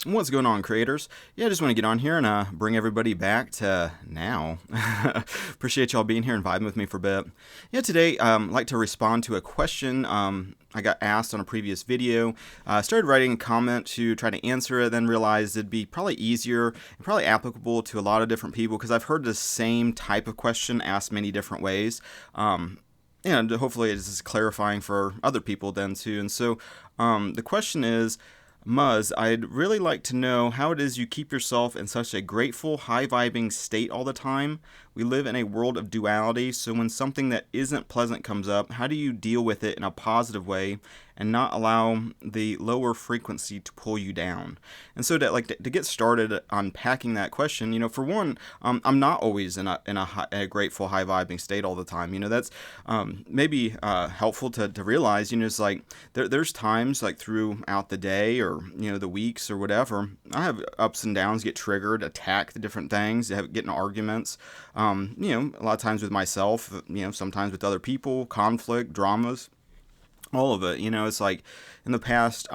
What's going on, creators? Yeah, I just want to get on here and bring everybody back to now. Appreciate y'all being here and vibing with me for a bit. Yeah, today I'd like to respond to a question I got asked on a previous video. Started writing a comment to try to answer it, then realized it'd be probably easier and probably applicable to a lot of different people because I've heard the same type of question asked many different ways. And hopefully it's just clarifying for other people then too. And so the question is, Muzz, I'd really like to know how it is you keep yourself in such a grateful, high-vibing state all the time. We live in a world of duality, so when something that isn't pleasant comes up, how do you deal with it in a positive way and not allow the lower frequency to pull you down? And so to get started unpacking that question, for one, I'm not always in a grateful, high-vibing state all the time. That's maybe helpful to realize. It's like there's times like throughout the day or the weeks or whatever, I have ups and downs, get triggered, attack the different things, get in arguments. A lot of times with myself, sometimes with other people, conflict, dramas, all of it. It's like in the past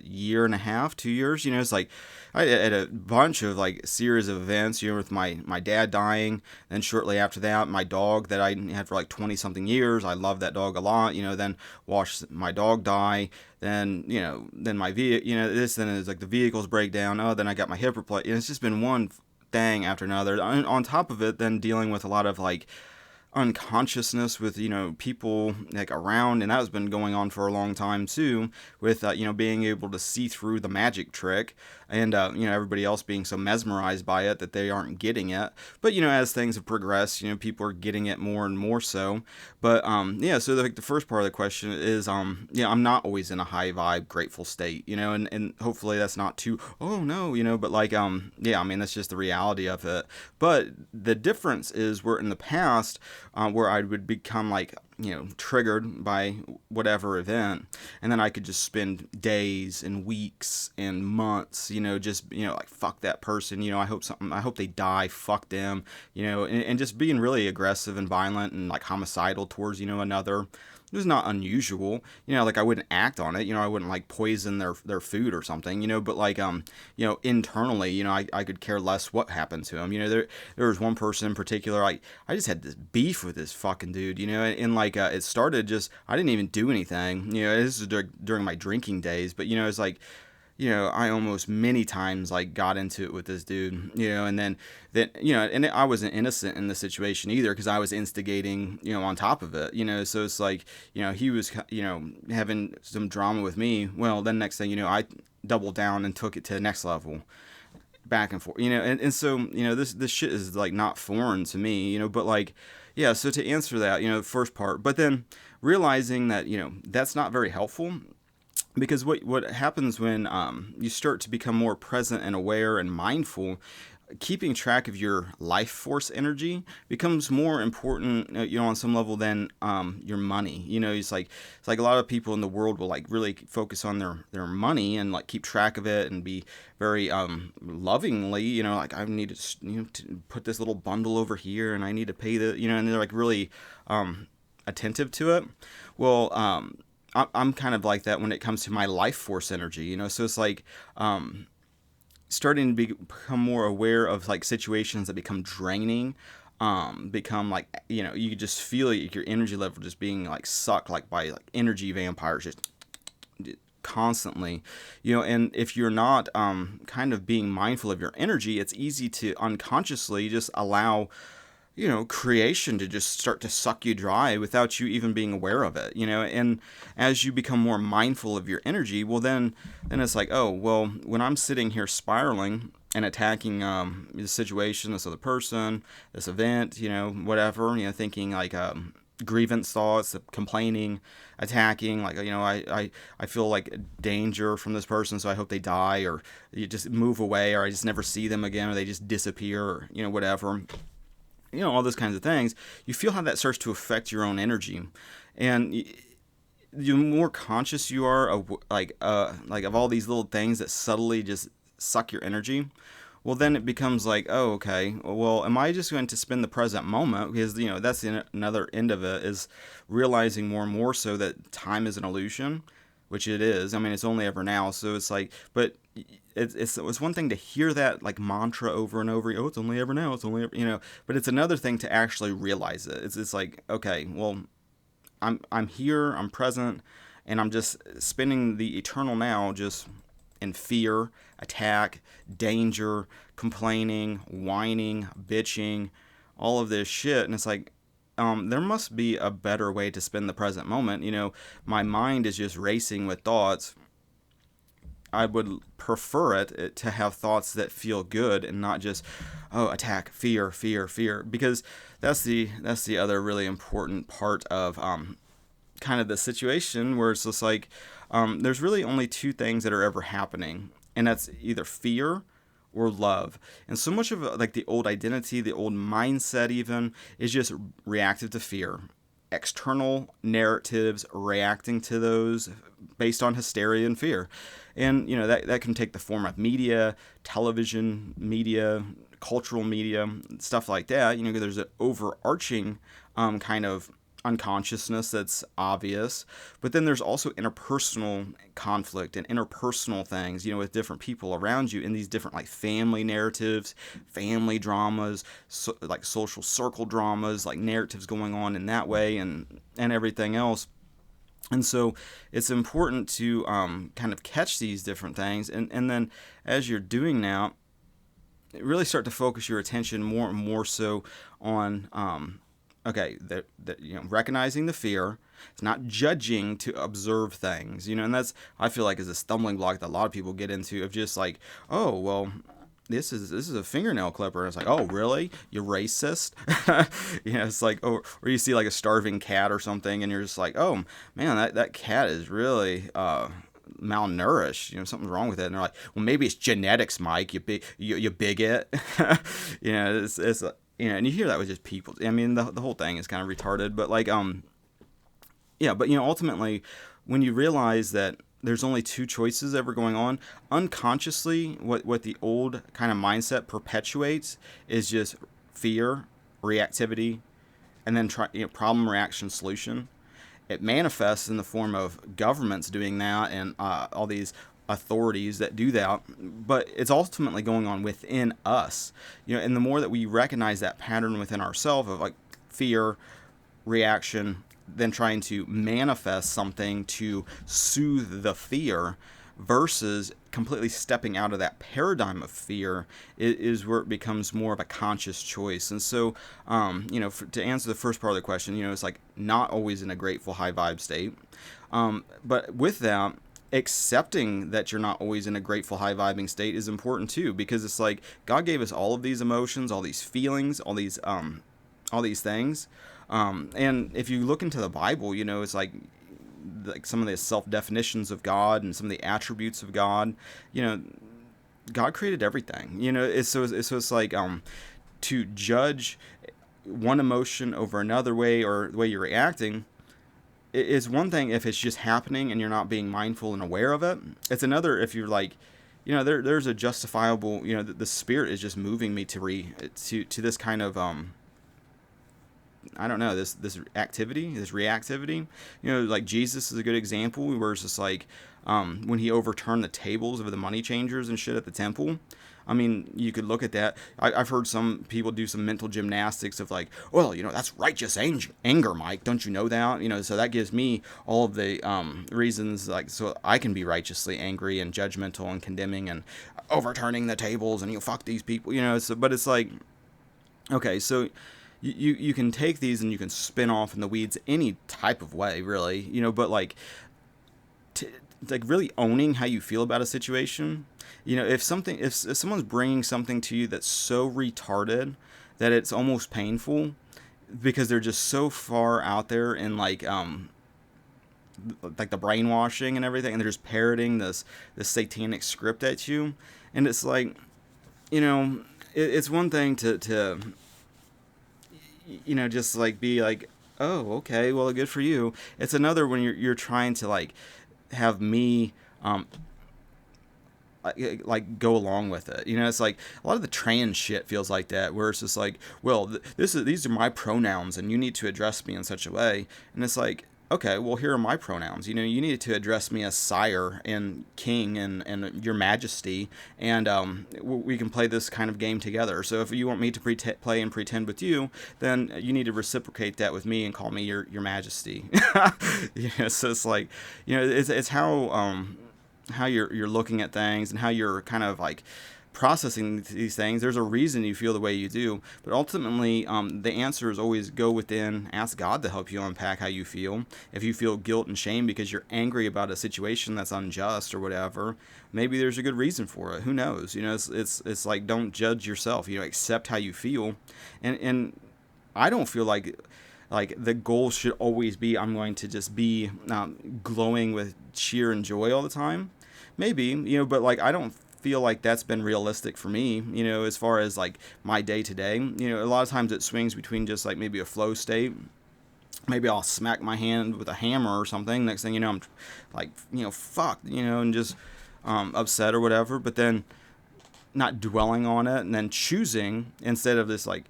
year and a half, 2 years, it's like I had a bunch of like series of events, with my dad dying, then shortly after that my dog that I had for like 20 something years, I love that dog a lot, then watched my dog die, then then my vehicle, then it's like the vehicles break down, then I got my hip replaced, it's just been one thing after another. On top of it, then dealing with a lot of like unconsciousness with people like around, and that has been going on for a long time too, with being able to see through the magic trick, and everybody else being so mesmerized by it that they aren't getting it. But as things have progressed, people are getting it more and more so. But so the first part of the question is I'm not always in a high vibe grateful state, and hopefully that's not too but like that's just the reality of it. But the difference is where in the past, where I would become like triggered by whatever event, and then I could just spend days and weeks and months just like fuck that person, I hope they die, fuck them, and just being really aggressive and violent and like homicidal towards another. It was not unusual, like I wouldn't act on it, I wouldn't like poison their food or something, but like internally, I could care less what happened to them. There was one person in particular, I just had this beef with this fucking dude, and like it started just, I didn't even do anything, this is during my drinking days, but it's like, I almost many times like got into it with this dude, and then and I wasn't innocent in the situation either, because I was instigating, on top of it, so it's like, he was, having some drama with me. Well, then next thing I doubled down and took it to the next level, back and forth, and so, this shit is like not foreign to me, but like, yeah, so to answer that, the first part, but then realizing that, that's not very helpful. Because what happens when you start to become more present and aware and mindful, keeping track of your life force energy becomes more important, on some level than your money. It's like a lot of people in the world will like really focus on their money and like keep track of it and be very lovingly, like I need to put this little bundle over here and I need to pay the, and they're like really attentive to it. Well, I'm kind of like that when it comes to my life force energy, so it's like starting to become more aware of like situations that become draining, become like, you just feel like your energy level just being like sucked like by like energy vampires just constantly, and if you're not kind of being mindful of your energy, it's easy to unconsciously just allow creation to just start to suck you dry without you even being aware of it, and as you become more mindful of your energy, well, then it's like, oh, well, when I'm sitting here spiraling and attacking the situation, this other person, this event, whatever, thinking like grievance thoughts, complaining, attacking, like, I feel like danger from this person, so I hope they die, or you just move away, or I just never see them again, or they just disappear, or, whatever. All those kinds of things, you feel how that starts to affect your own energy. And the more conscious you are of of all these little things that subtly just suck your energy, well, then it becomes like, oh, okay, well, am I just going to spend the present moment? Because, that's another end of it, is realizing more and more so that time is an illusion, which it is. I mean, it's only ever now. So it's like, but it's one thing to hear that like mantra over and over. Oh, it's only ever now. It's only ever, but it's another thing to actually realize it. It's like, okay, well, I'm here, I'm present, and I'm just spending the eternal now just in fear, attack, danger, complaining, whining, bitching, all of this shit. And it's like, there must be a better way to spend the present moment. My mind is just racing with thoughts. I would prefer it to have thoughts that feel good and not just, oh, attack, fear, fear, fear, because that's the other really important part of kind of the situation, where it's just like there's really only two things that are ever happening, and that's either fear or love. And so much of like the old identity, the old mindset even, is just reactive to fear. External narratives, reacting to those based on hysteria and fear. And that can take the form of media, television media, cultural media, stuff like that. There's an overarching kind of unconsciousness that's obvious, but then there's also interpersonal conflict and interpersonal things, with different people around you in these different like family narratives, family dramas, like social circle dramas, like narratives going on in that way, and everything else. And so it's important to kind of catch these different things, and then as you're doing now, really start to focus your attention more and more so on okay, recognizing the fear. It's not judging to observe things, and that's, I feel like, is a stumbling block that a lot of people get into, of just like, oh, well, this is a fingernail clipper. And it's like, oh, really? You're racist? It's like, or you see like a starving cat or something, and you're just like, oh, man, that cat is really malnourished. Something's wrong with it. And they're like, well, maybe it's genetics, Mike. You bigot. It's and you hear that with just people. I mean, the whole thing is kind of retarded. But like, but ultimately, when you realize that there's only two choices ever going on, unconsciously, what the old kind of mindset perpetuates is just fear, reactivity, and then problem, reaction, solution. It manifests in the form of governments doing that, and all these authorities that do that, but it's ultimately going on within us. And the more that we recognize that pattern within ourselves of like fear, reaction, then trying to manifest something to soothe the fear, versus completely stepping out of that paradigm of fear, is where it becomes more of a conscious choice. And so, to answer the first part of the question, it's like not always in a grateful, high vibe state. But with that, accepting that you're not always in a grateful, high vibing state is important too, because it's like God gave us all of these emotions, all these feelings, all these things. And if you look into the Bible, it's like some of the self-definitions of God and some of the attributes of God. God created everything. It's like to judge one emotion over another way, or the way you're reacting, is one thing if it's just happening and you're not being mindful and aware of it. It's another if you're like, there's a justifiable, the Spirit is just moving me to this kind of I don't know, this activity, this reactivity. Like Jesus is a good example, where it's just like when he overturned the tables of the money changers and shit at the temple. I mean, you could look at that. I've heard some people do some mental gymnastics of like, well, that's righteous anger, Mike. Don't you know that? So that gives me all of the reasons, like, so I can be righteously angry and judgmental and condemning and overturning the tables and fuck these people. So, but it's like, okay, so you can take these and you can spin off in the weeds any type of way, really. But like, like really owning how you feel about a situation. If someone's bringing something to you that's so retarded that it's almost painful, because they're just so far out there in like the brainwashing and everything, and they're just parroting this satanic script at you, and it's like, it's one thing to just like be like, oh, okay, well, good for you. It's another when you're trying to like have me like go along with it. It's like a lot of the trans shit feels like that, where it's just like, well, these are my pronouns and you need to address me in such a way. And it's like, okay, well, here are my pronouns. You need to address me as sire and king and your majesty, and we can play this kind of game together. So if you want me to play and pretend with you, then you need to reciprocate that with me and call me your majesty. So it's like, it's how you're looking at things and how you're kind of like processing these things. There's a reason you feel the way you do, but ultimately, the answer is always go within, ask God to help you unpack how you feel. If you feel guilt and shame because you're angry about a situation that's unjust or whatever, maybe there's a good reason for it. Who knows? It's like, don't judge yourself. Accept how you feel, and I don't feel like the goal should always be I'm going to just be glowing with cheer and joy all the time. Maybe, but like I don't feel like that's been realistic for me, as far as like my day to day. A lot of times it swings between just like maybe a flow state. Maybe I'll smack my hand with a hammer or something. Next thing you know, I'm like, fuck, and just upset or whatever. But then not dwelling on it and then choosing instead of this like,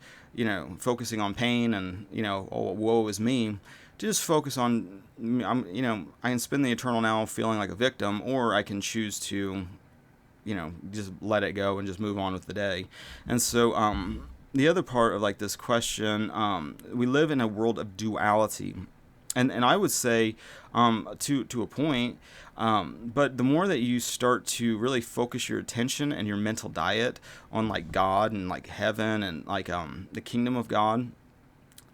focusing on pain and, oh, woe is me, to just focus on, I can spend the eternal now feeling like a victim, or I can choose to, just let it go and just move on with the day. And so, the other part of like this question, we live in a world of duality, and I would say, to a point, but the more that you start to really focus your attention and your mental diet on like God and like heaven and like the kingdom of God,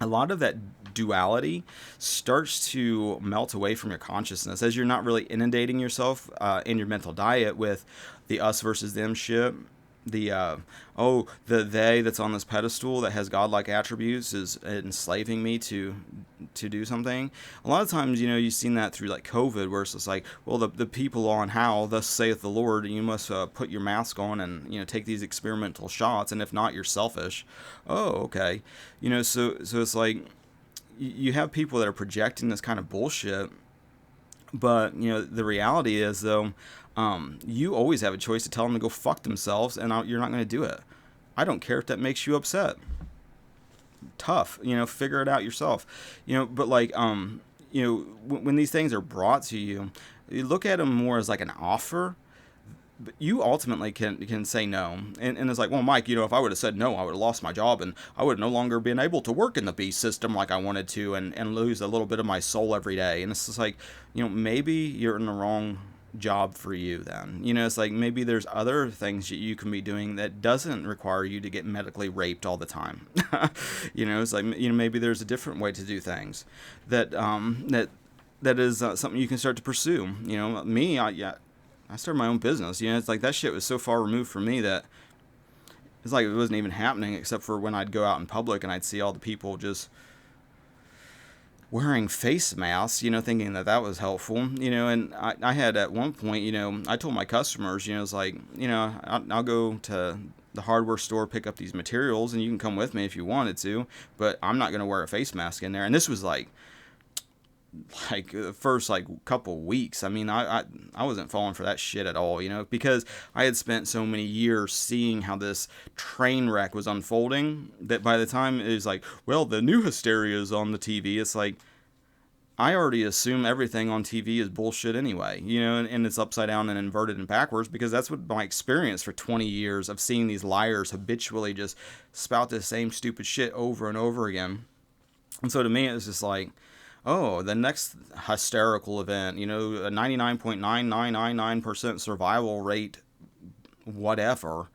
a lot of that duality starts to melt away from your consciousness as you're not really inundating yourself in your mental diet with the us versus them shit. The they that's on this pedestal that has godlike attributes is enslaving me to do something. A lot of times, you've seen that through like COVID, where it's just like, well, the people on how thus saith the Lord, you must put your mask on and take these experimental shots, and if not, you're selfish. Oh, okay. So it's like you have people that are projecting this kind of bullshit, but the reality is though, you always have a choice to tell them to go fuck themselves, and you're not going to do it. I don't care if that makes you upset. Tough, figure it out yourself. But like, when these things are brought to you, you look at them more as like an offer. But you ultimately can say no, and it's like, well, Mike, if I would have said no, I would have lost my job, and I would no longer been able to work in the beast system like I wanted to, and lose a little bit of my soul every day. And it's just like, maybe you're in the wrong job for you then. It's like maybe there's other things that you can be doing that doesn't require you to get medically raped all the time. It's like, maybe there's a different way to do things that that is something you can start to pursue. Me, I started my own business. It's like that shit was so far removed from me that it's like it wasn't even happening, except for when I'd go out in public and I'd see all the people just wearing face masks, thinking that was helpful, and I had at one point, I told my customers, it's like, I'll go to the hardware store, pick up these materials, and you can come with me if you wanted to, but I'm not going to wear a face mask in there. And this was like the first like couple weeks. I mean, I wasn't falling for that shit at all, because I had spent so many years seeing how this train wreck was unfolding, that by the time it was like, well, the new hysteria is on the TV, it's like, I already assume everything on TV is bullshit anyway, and it's upside down and inverted and backwards, because that's what my experience for 20 years of seeing these liars habitually just spout the same stupid shit over and over again. And so to me, it was just like, oh, the next hysterical event, a 99.9999% survival rate, whatever.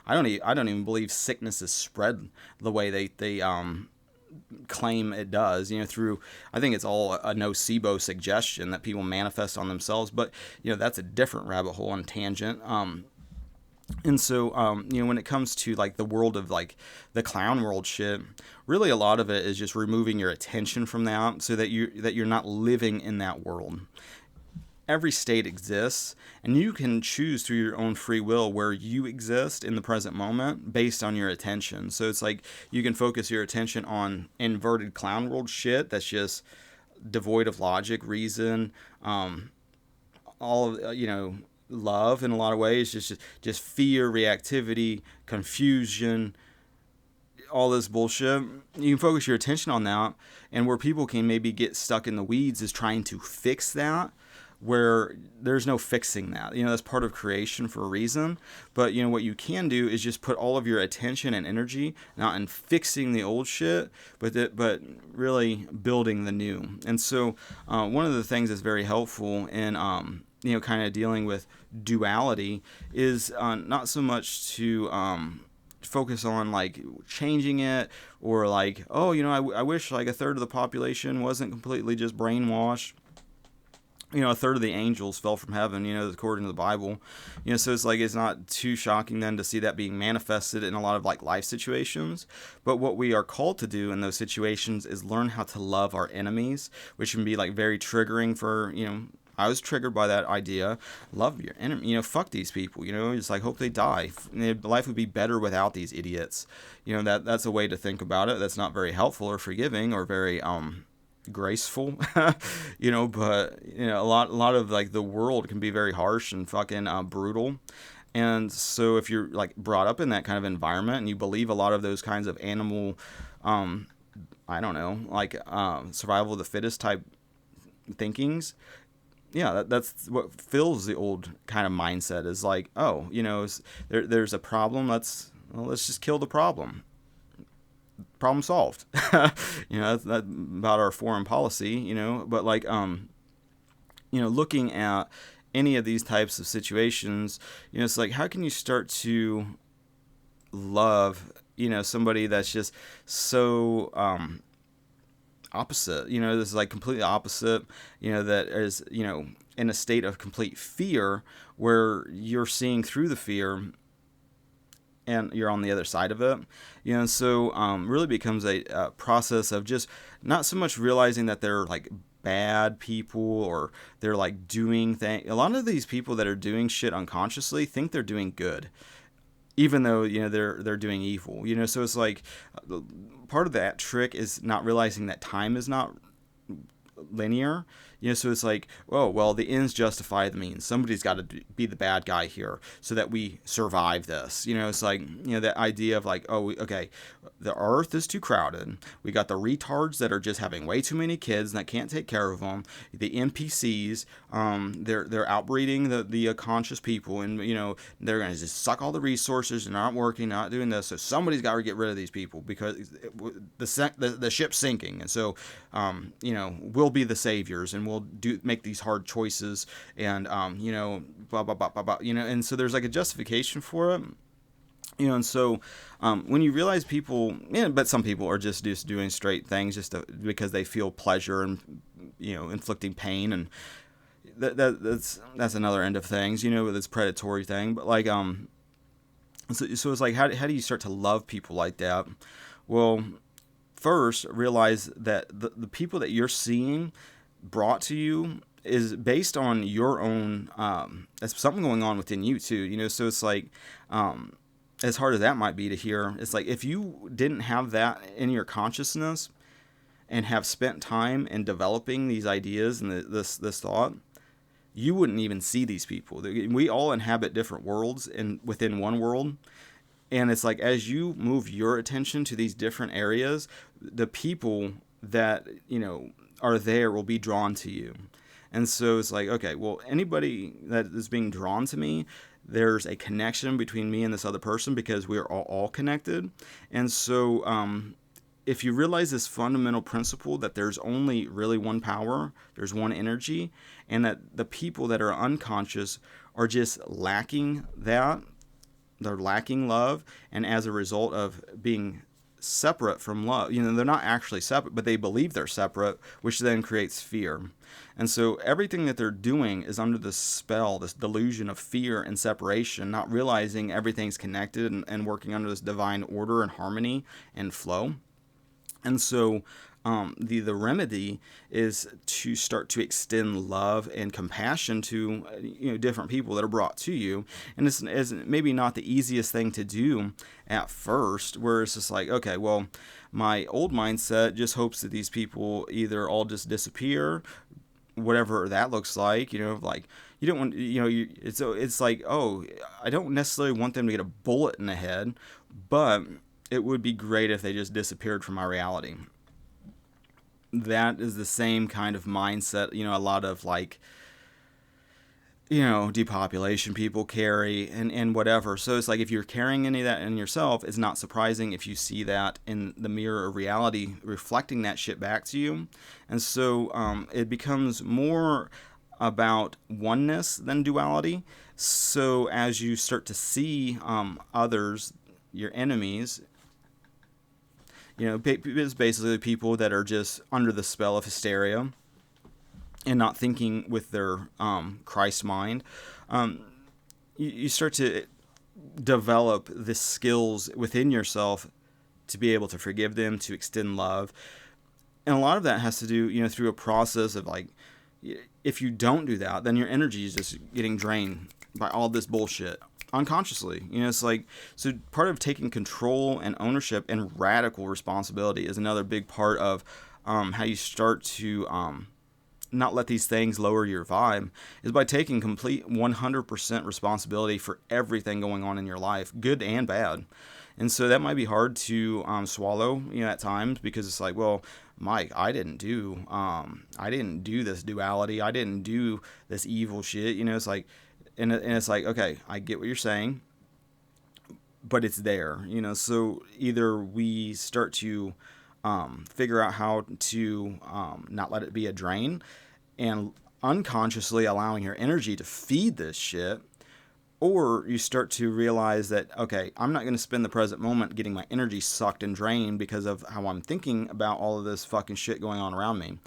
I don't even believe sickness is spread the way they claim it does, through, I think it's all a nocebo suggestion that people manifest on themselves, but, that's a different rabbit hole and tangent. And so, when it comes to like the world of like the clown world shit, really a lot of it is just removing your attention from that, so that you're not living in that world. Every state exists, and you can choose through your own free will where you exist in the present moment based on your attention. So it's like you can focus your attention on inverted clown world shit that's just devoid of logic, reason, all of, love in a lot of ways, just fear, reactivity, confusion, all this bullshit, you can focus your attention on that. And where people can maybe get stuck in the weeds is trying to fix that, where there's no fixing that. That's part of creation for a reason. But what you can do is just put all of your attention and energy not in fixing the old shit, but really building the new. And so one of the things that's very helpful in kind of dealing with duality is not so much to focus on like changing it, or like, oh, I wish like a third of the population wasn't completely just brainwashed. A third of the angels fell from heaven, according to the Bible. So it's like, it's not too shocking then to see that being manifested in a lot of like life situations. But what we are called to do in those situations is learn how to love our enemies, which can be like very triggering for, I was triggered by that idea. Love your enemy, fuck these people, it's like, hope they die. Life would be better without these idiots. That's a way to think about it. That's not very helpful or forgiving or very, graceful, but a lot of like the world can be very harsh and fucking brutal. And so if you're like brought up in that kind of environment and you believe a lot of those kinds of animal, I don't know, like survival of the fittest type thinkings, that's what fills the old kind of mindset, is like, oh, there's a problem, let's just kill the problem. Problem solved. That's about our foreign policy, but like, looking at any of these types of situations, it's like, how can you start to love, somebody that's just so, opposite, this is like completely opposite, that is, in a state of complete fear, where you're seeing through the fear and you're on the other side of it, and so really becomes a process of just not so much realizing that they're like bad people or they're like doing things. A lot of these people that are doing shit unconsciously think they're doing good, even though they're doing evil. So it's like part of that trick is not realizing that time is not linear. So it's like, oh, well, the ends justify the means. Somebody's got to be the bad guy here so that we survive this. It's like, that idea of like, oh, okay, the earth is too crowded. We got the retards that are just having way too many kids and that can't take care of them. The NPCs, they're outbreeding the conscious people, and they're gonna just suck all the resources and not working, not doing this. So somebody's got to get rid of these people because the ship's sinking, and so we'll be the saviors and we'll make these hard choices, and blah blah blah blah blah, and so there's like a justification for it. And so when you realize people, but some people are just doing straight things just because they feel pleasure and inflicting pain, and that's another end of things, with this predatory thing. But like so it's like, how do you start to love people like that? Well, first realize that the people that you're seeing brought to you is based on your own, there's something going on within you too, so it's like, as hard as that might be to hear, it's like, if you didn't have that in your consciousness and have spent time in developing these ideas and this thought, you wouldn't even see these people. We all inhabit different worlds within one world. And it's like, as you move your attention to these different areas, the people that, are there will be drawn to you. And so it's like, okay, well, anybody that is being drawn to me, there's a connection between me and this other person because we are all connected. And so if you realize this fundamental principle that there's only really one power, there's one energy, and that the people that are unconscious are just lacking that, they're lacking love, and as a result of being separate from love, they're not actually separate, but they believe they're separate, which then creates fear. And so everything that they're doing is under this spell, this delusion of fear and separation, not realizing everything's connected and working under this divine order and harmony and flow. And so the remedy is to start to extend love and compassion to different people that are brought to you. And it's maybe not the easiest thing to do at first, where it's just like, okay, well, my old mindset just hopes that these people either all just disappear, whatever that looks like, like, you don't want, it's like, oh, I don't necessarily want them to get a bullet in the head, but it would be great if they just disappeared from my reality. That is the same kind of mindset, a lot of like, depopulation people carry and whatever. So it's like if you're carrying any of that in yourself, it's not surprising if you see that in the mirror of reality reflecting that shit back to you. And so it becomes more about oneness than duality. So as you start to see others, your enemies, it's basically people that are just under the spell of hysteria and not thinking with their Christ mind, you start to develop the skills within yourself to be able to forgive them, to extend love. And a lot of that has to do, through a process of like, if you don't do that, then your energy is just getting drained by all this bullshit unconsciously. It's like, so part of taking control and ownership and radical responsibility is another big part of how you start to not let these things lower your vibe, is by taking complete 100% responsibility for everything going on in your life, good and bad. And so that might be hard to swallow, at times, because it's like, well, Mike, I didn't do this duality. I didn't do this evil shit. It's like, and it's like, okay, I get what you're saying, but it's there, so either we start to figure out how to not let it be a drain and unconsciously allowing your energy to feed this shit, or you start to realize that, okay, I'm not going to spend the present moment getting my energy sucked and drained because of how I'm thinking about all of this fucking shit going on around me.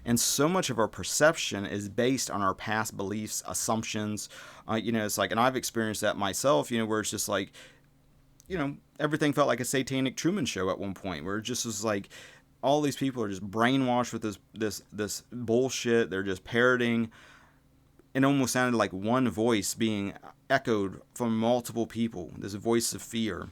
And so much of our perception is based on our past beliefs, assumptions. It's like, and I've experienced that myself, where it's just like, everything felt like a satanic Truman Show at one point, where it just was like, all these people are just brainwashed with this bullshit. They're just parroting. It almost sounded like one voice being echoed from multiple people. This voice of fear.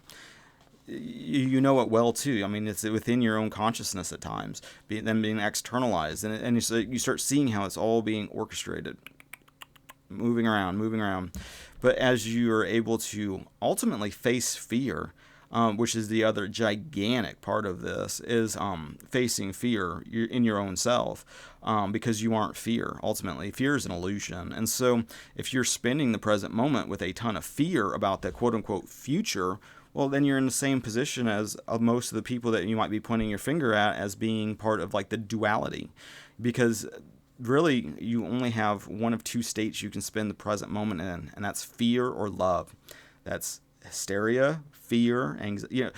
You know it well too. I mean, it's within your own consciousness at times, then being externalized, and you start seeing how it's all being orchestrated, moving around. But as you are able to ultimately face fear, which is the other gigantic part of this, is facing fear in your own self, because you aren't fear. Ultimately, fear is an illusion. And so if you're spending the present moment with a ton of fear about the quote-unquote future, well, then you're in the same position as most of the people that you might be pointing your finger at as being part of like the duality. Because really, you only have one of two states you can spend the present moment in, and that's fear or love. That's hysteria, fear, anxiety.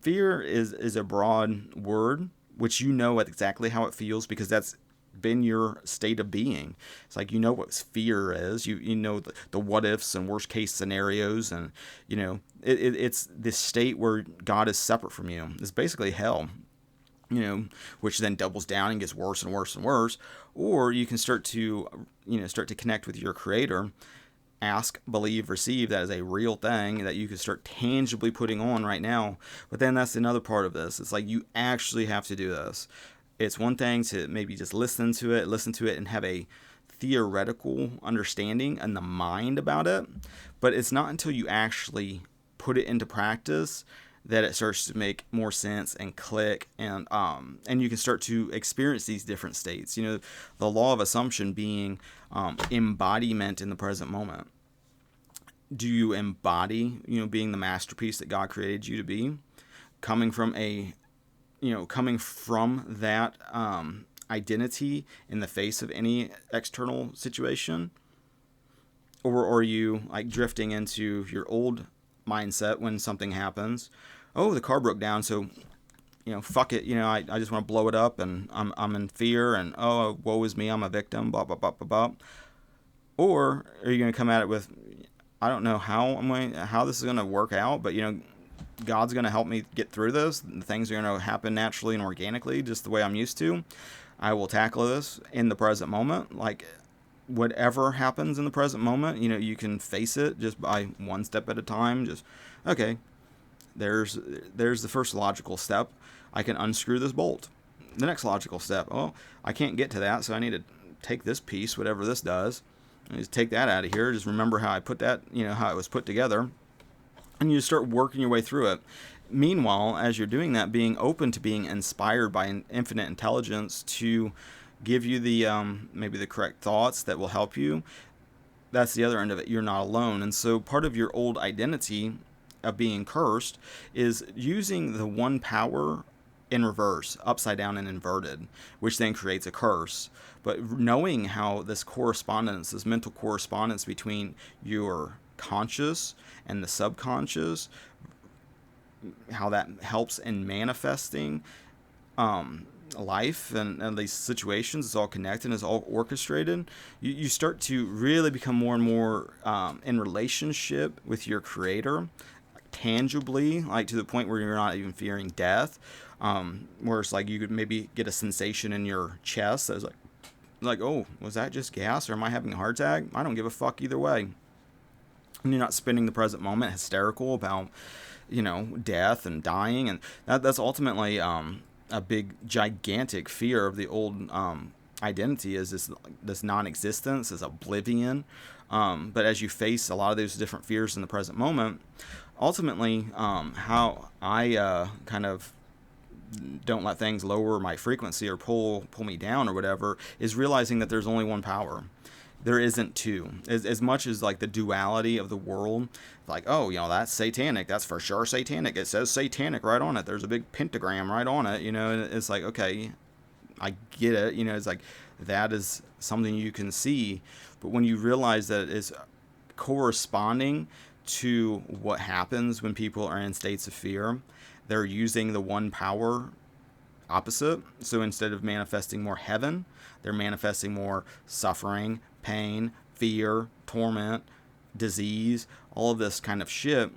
Fear is a broad word, which exactly how it feels, because that's been your state of being. It's like, what fear is. You know the what ifs and worst case scenarios, and it's this state where God is separate from you. It's basically hell. Which then doubles down and gets worse and worse and worse. Or you can start to connect with your creator, ask, believe, receive. That is a real thing that you can start tangibly putting on right now. But then that's another part of this. It's like, you actually have to do this. It's one thing to maybe just listen to it and have a theoretical understanding in the mind about it. But it's not until you actually put it into practice that it starts to make more sense and click, and you can start to experience these different states. The law of assumption being embodiment in the present moment. Do you embody, being the masterpiece that God created you to be, coming from that identity in the face of any external situation, or are you like drifting into your old mindset when something happens? Oh, the car broke down, so fuck it, I just want to blow it up, and I'm in fear, and oh, woe is me, I'm a victim, blah blah blah blah blah. Or are you going to come at it with, I don't know how this is going to work out, but God's going to help me get through this. Things are going to happen naturally and organically, just the way I'm used to. I will tackle this in the present moment. Like, whatever happens in the present moment, you can face it just by one step at a time. Just, okay, there's the first logical step. I can unscrew this bolt. The next logical step, oh, I can't get to that, so I need to take this piece, whatever this does, and just take that out of here. Just remember how I put that, how it was put together. and you start working your way through it. Meanwhile, as you're doing that, being open to being inspired by an infinite intelligence to give you the maybe the correct thoughts that will help you. That's the other end of it. You're not alone. And so part of your old identity of being cursed is using the one power in reverse, upside down and inverted, which then creates a curse. But knowing how this correspondence, this mental correspondence between your conscious and the subconscious, how that helps in manifesting life and these situations, it's all connected, it's all orchestrated. You start to really become more and more in relationship with your creator, tangibly, like to the point where you're not even fearing death. Where it's like you could maybe get a sensation in your chest that was like, oh, was that just gas or am I having a heart attack? I don't give a fuck either way. And you're not spending the present moment hysterical about, death and dying. And that's ultimately a big, gigantic fear of the old identity, is this non-existence, this oblivion. But as you face a lot of those different fears in the present moment, ultimately, how I kind of don't let things lower my frequency or pull me down or whatever, is realizing that there's only one power. There isn't two. As much as like the duality of the world, like, oh, that's satanic. That's for sure satanic. It says satanic right on it. There's a big pentagram right on it. And it's like, okay, I get it. It's like that is something you can see. But when you realize that it's corresponding to what happens when people are in states of fear, they're using the one power opposite. So instead of manifesting more heaven, they're manifesting more suffering, pain, fear, torment, disease, all of this kind of shit.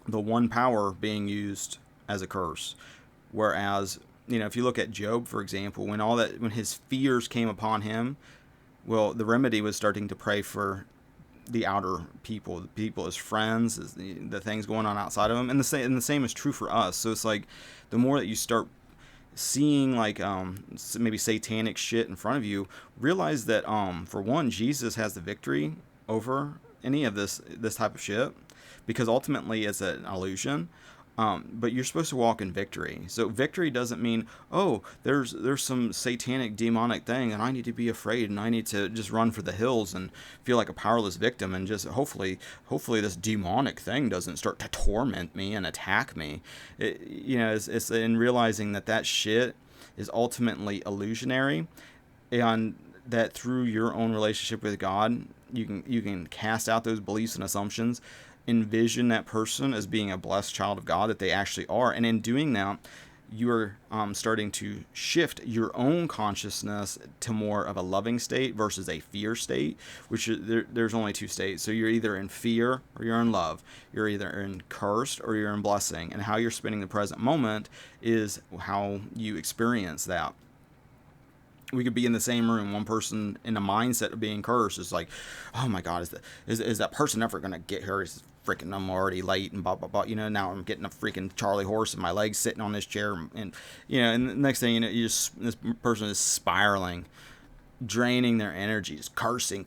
The one power being used as a curse. Whereas, if you look at Job, for example, when his fears came upon him, well, the remedy was starting to pray for the outer people, his friends, the things going on outside of him, and the same is true for us. So it's like the more that you start seeing like maybe satanic shit in front of you, realize that for one, Jesus has the victory over any of this type of shit, because ultimately it's an illusion. But you're supposed to walk in victory. So victory doesn't mean, oh, there's some satanic demonic thing and I need to be afraid and I need to just run for the hills and feel like a powerless victim and just hopefully this demonic thing doesn't start to torment me and attack me. It's in realizing that shit is ultimately illusionary, and that through your own relationship with God, you can cast out those beliefs and assumptions, envision that person as being a blessed child of God that they actually are, and in doing that, you're starting to shift your own consciousness to more of a loving state versus a fear state, which there's only two states. So you're either in fear or you're in love. You're either in cursed or you're in blessing, and how you're spending the present moment is how you experience that. We could be in the same room. One person in the mindset of being cursed is like, oh my God, is that person ever going to get here? Is freaking, I'm already late and blah, blah, blah. Now I'm getting a freaking Charlie horse and my legs sitting on this chair. And the next thing this person is spiraling, draining their energy, just cursing.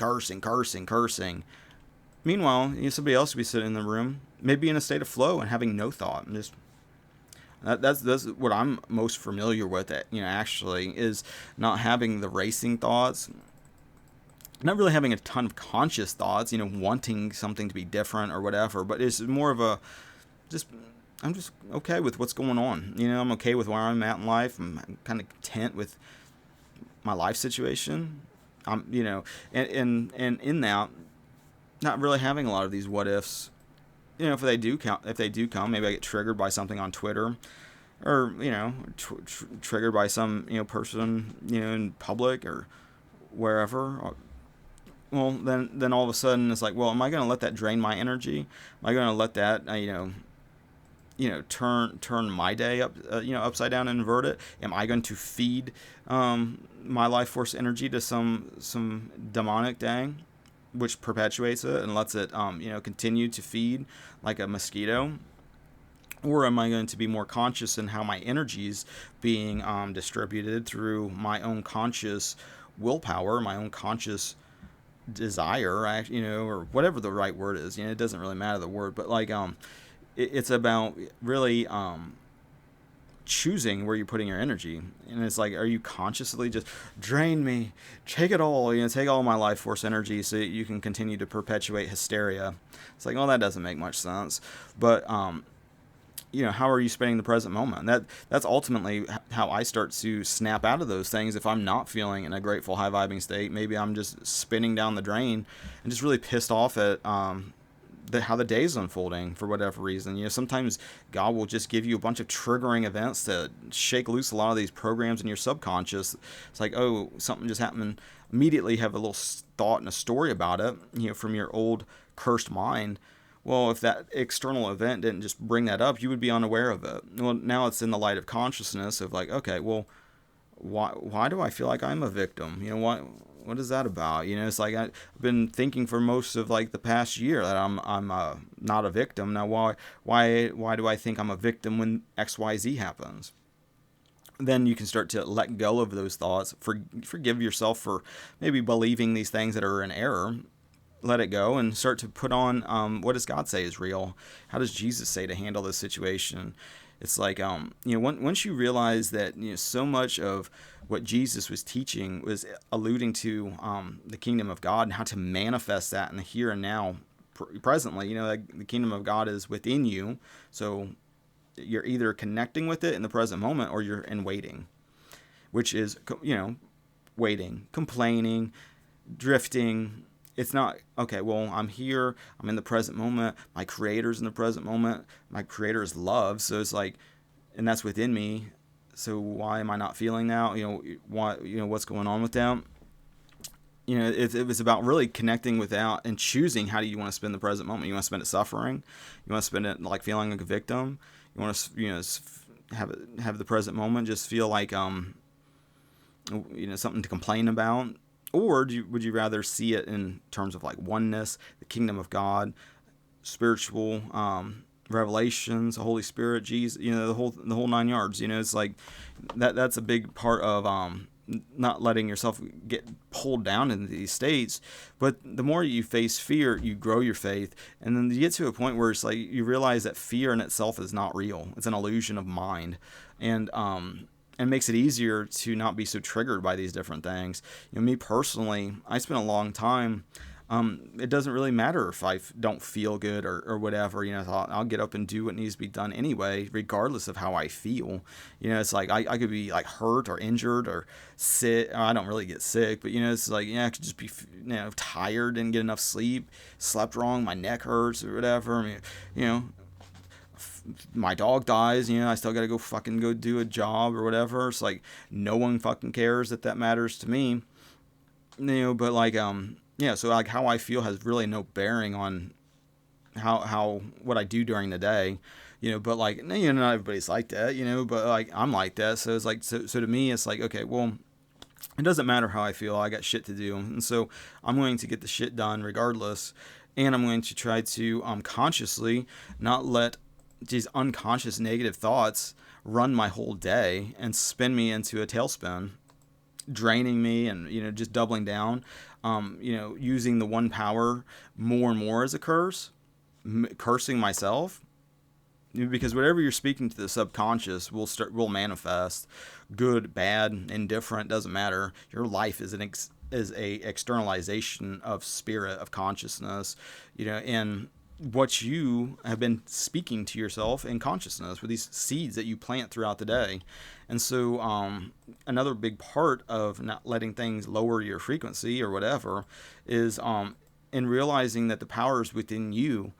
Meanwhile, somebody else could be sitting in the room, maybe in a state of flow and having no thought, and just that's what I'm most familiar with. Actually, is not having the racing thoughts, not really having a ton of conscious thoughts, wanting something to be different or whatever, but it's more of I'm just okay with what's going on. I'm okay with where I'm at in life. I'm kind of content with my life situation. And in that, not really having a lot of these what ifs. If they do come, maybe I get triggered by something on Twitter, or triggered by some person in public or wherever. Well, then all of a sudden it's like, well, am I going to let that drain my energy? Am I going to let that turn my day upside down and invert it? Am I going to feed my life force energy to some demonic thing, which perpetuates it and lets it continue to feed like a mosquito? Or am I going to be more conscious in how my energy is being distributed through my own conscious willpower, my own conscious desire, or whatever the right word is. It doesn't really matter the word, but like it's about really choosing where you're putting your energy. And it's like, are you consciously just drain me, take it all, take all my life force energy so that you can continue to perpetuate hysteria? It's like, well, that doesn't make much sense. But how are you spending the present moment? That's ultimately how I start to snap out of those things. If I'm not feeling in a grateful, high vibing state, maybe I'm just spinning down the drain and just really pissed off at how the day's unfolding for whatever reason. Sometimes God will just give you a bunch of triggering events to shake loose a lot of these programs in your subconscious. It's like, oh, something just happened. Immediately have a little thought and a story about it, from your old cursed mind. Well, if that external event didn't just bring that up, you would be unaware of it. Well, now it's in the light of consciousness of like, okay, well, why do I feel like I'm a victim? What is that about? It's like I've been thinking for most of like the past year that I'm not a victim. Now, why do I think I'm a victim when XYZ happens? Then you can start to let go of those thoughts. Forgive yourself for maybe believing these things that are in error. Let it go and start to put on what does God say is real? How does Jesus say to handle this situation? It's like, once you realize that, so much of what Jesus was teaching was alluding to the kingdom of God and how to manifest that in the here and now presently, like the kingdom of God is within you. So you're either connecting with it in the present moment or you're in waiting, which is, waiting, complaining, drifting. It's not, okay, well, I'm here, I'm in the present moment, my creator's in the present moment, my creator is love, so it's like, and that's within me, so why am I not feeling now? What's going on with them? It was about really connecting with that and choosing how do you want to spend the present moment. You want to spend it suffering? You want to spend it like feeling like a victim? You want to, have the present moment just feel like, something to complain about? Or would you rather see it in terms of like oneness, the kingdom of God, spiritual revelations, the Holy Spirit, Jesus, the whole 9 yards. It's like that's a big part of not letting yourself get pulled down into these states. But the more you face fear, you grow your faith, and then you get to a point where it's like you realize that fear in itself is not real. It's an illusion of mind, and makes it easier to not be so triggered by these different things. Me personally, I spent a long time. It doesn't really matter if I don't feel good or whatever. I'll get up and do what needs to be done anyway, regardless of how I feel. It's like I could be like hurt or injured or sick. I don't really get sick, but it's like I could just be tired, didn't get enough sleep, slept wrong, my neck hurts or whatever. I mean, my dog dies, I still gotta go do a job or whatever. It's like no one fucking cares that matters to me, but like so like how I feel has really no bearing on how what I do during the day, but like not everybody's like that, but like I'm like that. So it's like so to me it's like, okay, well, it doesn't matter how I feel, I got shit to do, and so I'm going to get the shit done regardless, and I'm going to try to consciously not let these unconscious negative thoughts run my whole day and spin me into a tailspin, draining me and just doubling down, using the one power more and more as a curse, cursing myself, because whatever you're speaking to the subconscious will manifest. Good, bad, indifferent, doesn't matter. Your life is is a externalization of spirit, of consciousness, and what you have been speaking to yourself in consciousness with these seeds that you plant throughout the day. And so another big part of not letting things lower your frequency or whatever is in realizing that the power is within you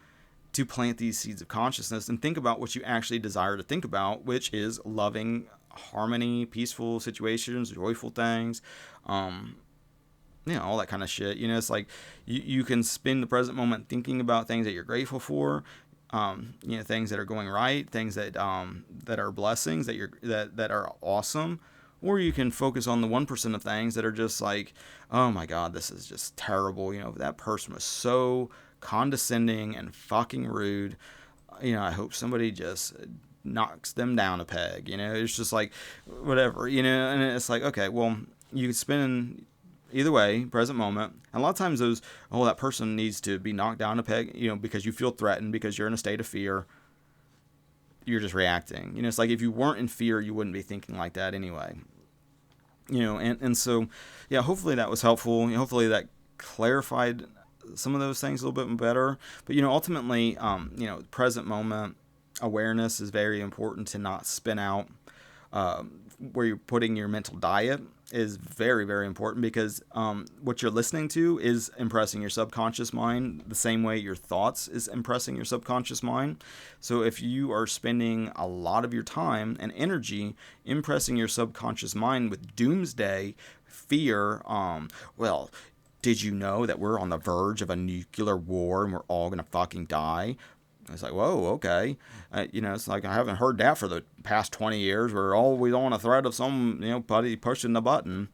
to plant these seeds of consciousness and think about what you actually desire to think about, which is loving, harmony, peaceful situations, joyful things, all that kind of shit. It's like you can spend the present moment thinking about things that you're grateful for, things that are going right, things that are blessings that are awesome, or you can focus on the 1% of things that are just like, oh my God, this is just terrible. That person was so condescending and fucking rude. I hope somebody just knocks them down a peg. It's just like whatever. And it's like, okay, well, you can spend either way, present moment. And a lot of times those, oh, that person needs to be knocked down a peg, because you feel threatened, because you're in a state of fear. You're just reacting. It's like if you weren't in fear, you wouldn't be thinking like that anyway. And so, yeah, hopefully that was helpful. Hopefully that clarified some of those things a little bit better. But, ultimately, present moment awareness is very important to not spin out. Where you're putting your mental diet is very, very important, because what you're listening to is impressing your subconscious mind the same way your thoughts is impressing your subconscious mind. So if you are spending a lot of your time and energy impressing your subconscious mind with doomsday, fear, well, did you know that we're on the verge of a nuclear war and we're all going to fucking die? It's like, whoa, okay. It's like I haven't heard that for the past 20 years. We're always on a threat of some, buddy pushing the button.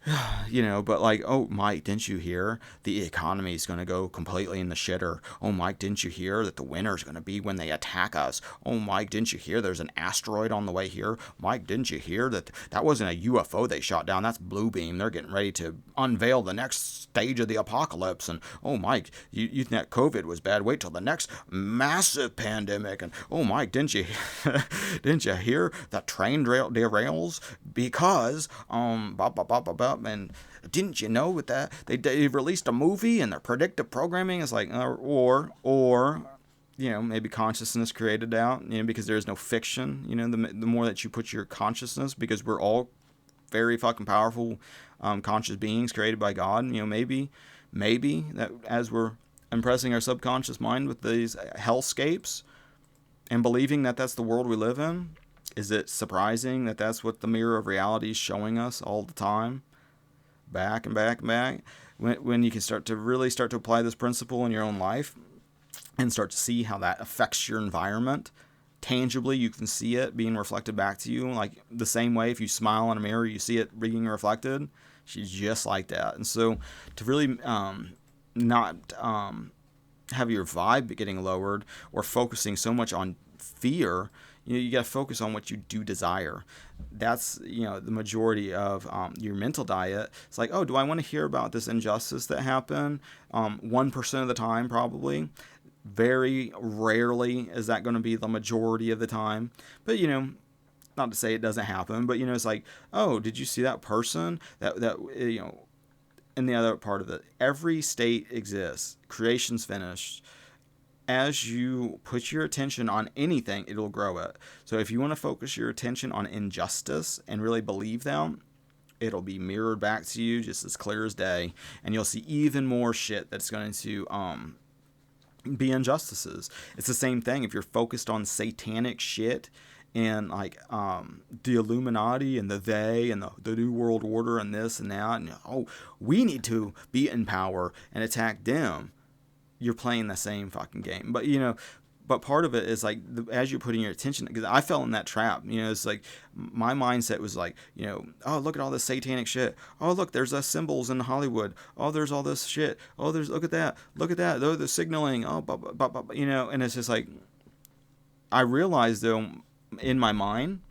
But like, oh, Mike, didn't you hear the economy is going to go completely in the shitter? Oh, Mike, didn't you hear that the winter is going to be when they attack us? Oh, Mike, didn't you hear there's an asteroid on the way here? Mike, didn't you hear that wasn't a UFO they shot down? That's Blue Beam. They're getting ready to unveil the next stage of the apocalypse. And, oh, Mike, you think that COVID was bad? Wait till the next massive pandemic. And, oh, Mike, didn't you hear that train derails because, and didn't you know that they released a movie and their predictive programming is like, or maybe consciousness created out, because there is no fiction. The more that you put your consciousness, because we're all very fucking powerful conscious beings created by God. Maybe that as we're impressing our subconscious mind with these hellscapes and believing that that's the world we live in, is it surprising that that's what the mirror of reality is showing us all the time? Back and back and back. When you can start to apply this principle in your own life and start to see how that affects your environment. Tangibly, you can see it being reflected back to you. Like the same way if you smile in a mirror, you see it being reflected. She's just like that. And so to really not have your vibe getting lowered or focusing so much on fear, you got to focus on what you do desire. That's, the majority of your mental diet. It's like, oh, do I want to hear about this injustice that happened? 1% of the time, probably. Very rarely is that going to be the majority of the time. But, not to say it doesn't happen, but, it's like, oh, did you see that person that and the other part of it, every state exists. Creation's finished. As you put your attention on anything, it'll grow it. So if you want to focus your attention on injustice and really believe them, it'll be mirrored back to you just as clear as day. And you'll see even more shit that's going to be injustices. It's the same thing. If you're focused on satanic shit and like the Illuminati and the they and the New World Order and this and that, and we need to be in power and attack them, you're playing the same fucking game. But part of it is like as you're putting your attention, because I fell in that trap. It's like my mindset was like, oh, look at all this satanic shit. Oh, look, there's symbols in Hollywood. Oh, there's all this shit. Oh, look at that. They're the signaling. Oh, and it's just like I realized though in my mind,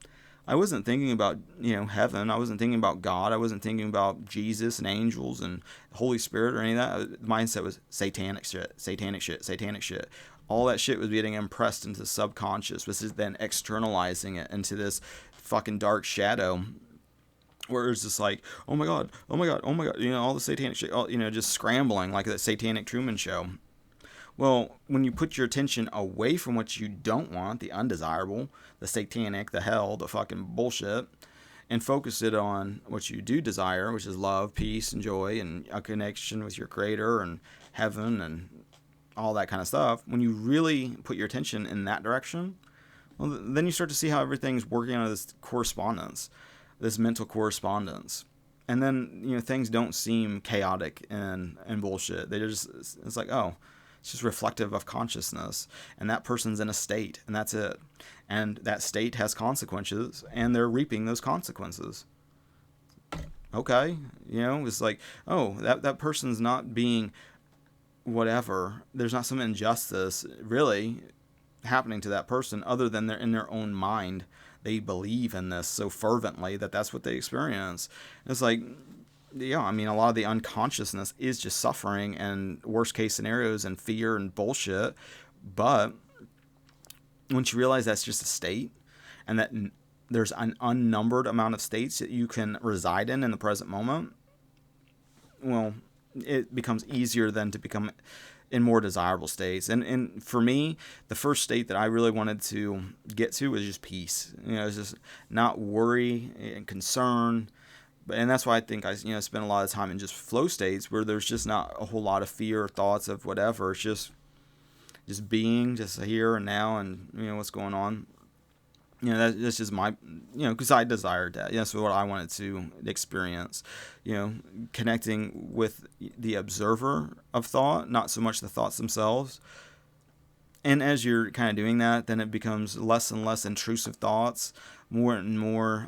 I wasn't thinking about, heaven. I wasn't thinking about God. I wasn't thinking about Jesus and angels and Holy Spirit or any of that. The mindset was satanic shit. All that shit was getting impressed into the subconscious, which is then externalizing it into this fucking dark shadow where it's just like, oh my God, all the satanic shit, just scrambling like that satanic Truman Show. Well, when you put your attention away from what you don't want, the undesirable, the satanic, the hell, the fucking bullshit, and focus it on what you do desire, which is love, peace, and joy, and a connection with your creator and heaven and all that kind of stuff, when you really put your attention in that direction, well, then you start to see how everything's working on this correspondence, this mental correspondence. And then, things don't seem chaotic and bullshit. It's like, oh, it's just reflective of consciousness, and that person's in a state, and that's it. And that state has consequences, and they're reaping those consequences. Okay, it's like, oh, that person's not being whatever. There's not some injustice really happening to that person other than they're in their own mind. They believe in this so fervently that that's what they experience. It's like, yeah, I mean, a lot of the unconsciousness is just suffering and worst case scenarios and fear and bullshit. But once you realize that's just a state, and that there's an unnumbered amount of states that you can reside in the present moment, well, it becomes easier then to become in more desirable states. And for me, the first state that I really wanted to get to was just peace. It's just not worry and concern. And that's why I think I spend a lot of time in just flow states where there's just not a whole lot of fear or thoughts of whatever. It's just being, just here and now, and what's going on. That's just my, because I desired that. That's what I wanted to experience. Connecting with the observer of thought, not so much the thoughts themselves. And as you're kind of doing that, then it becomes less and less intrusive thoughts, more and more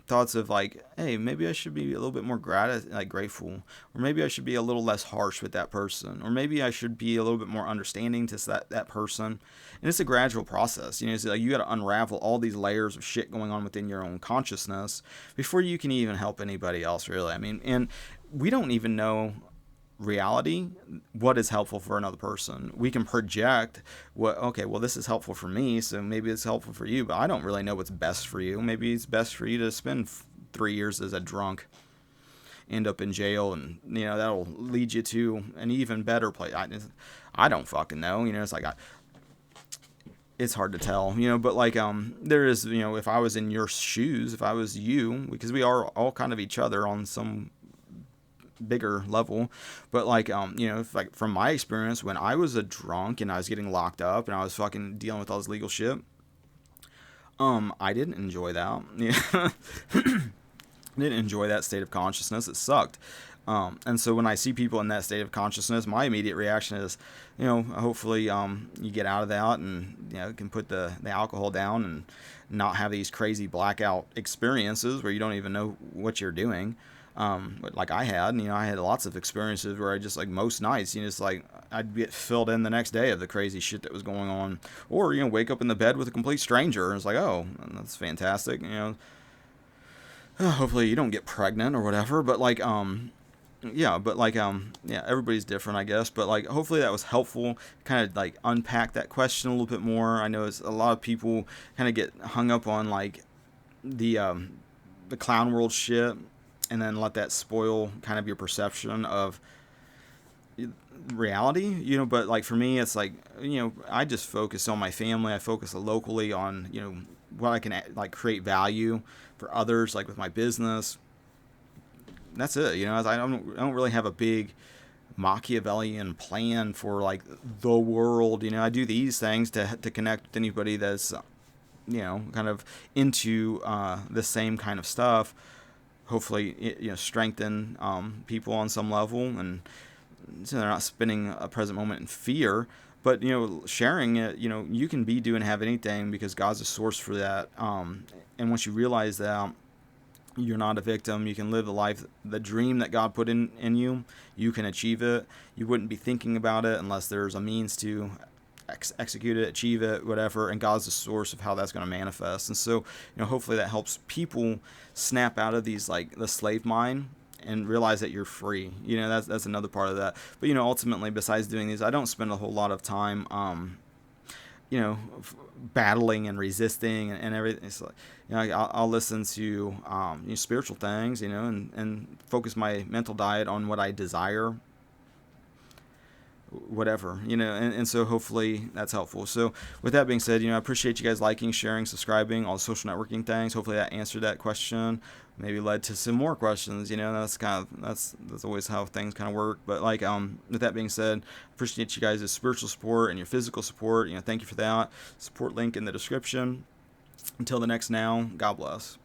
thoughts of like, hey, maybe I should be a little bit more grateful, or maybe I should be a little less harsh with that person, or maybe I should be a little bit more understanding to that person. And it's a gradual process. It's like you got to unravel all these layers of shit going on within your own consciousness before you can even help anybody else, really. I mean, and we don't even know reality, what is helpful for another person. We can project this is helpful for me, so maybe it's helpful for you, but I don't really know what's best for you. Maybe it's best for you to spend 3 years as a drunk, end up in jail, and that'll lead you to an even better place. I don't fucking know. It's like it's hard to tell, but like there is, if I was in your shoes, if I was you, because we are all kind of each other on some bigger level, but like if, like, from my experience, when I was a drunk and I was getting locked up and I was fucking dealing with all this legal shit, I didn't enjoy that. Didn't enjoy that state of consciousness. It sucked. And so when I see people in that state of consciousness, my immediate reaction is, hopefully you get out of that and can put the alcohol down and not have these crazy blackout experiences where you don't even know what you're doing. Like I had, I had lots of experiences where I just, like, most nights, it's like I'd get filled in the next day of the crazy shit that was going on, or wake up in the bed with a complete stranger and it's like, oh, that's fantastic. Hopefully you don't get pregnant or whatever, but like everybody's different, I guess, but like hopefully that was helpful, kind of like unpack that question a little bit more. I know it's a lot of people kind of get hung up on like the clown world shit, and then let that spoil kind of your perception of reality, but like for me, it's like, I just focus on my family. I focus locally on, what I can like create value for others, like with my business. That's it. I don't really have a big Machiavellian plan for like the world. I do these things to connect with anybody that's, kind of into the same kind of stuff. Hopefully, strengthen people on some level, and so they're not spending a present moment in fear. But sharing it, you can be, do, and have anything because God's a source for that. And once you realize that you're not a victim, you can live the life, the dream that God put in you. You can achieve it. You wouldn't be thinking about it unless there's a means to execute it, achieve it, whatever, and God's the source of how that's going to manifest. And so, hopefully that helps people snap out of these, like, the slave mind and realize that you're free. That's another part of that. But, ultimately, besides doing these, I don't spend a whole lot of time, battling and resisting and everything. It's like, I'll listen to spiritual things, and focus my mental diet on what I desire, whatever, and so hopefully that's helpful. So with that being said, I appreciate you guys liking, sharing, subscribing, all the social networking things. Hopefully that answered that question, maybe led to some more questions. That's always how things kind of work. But like, with that being said, appreciate you guys' spiritual support and your physical support. Thank you for that. Support link in the description. Until the next now, God bless.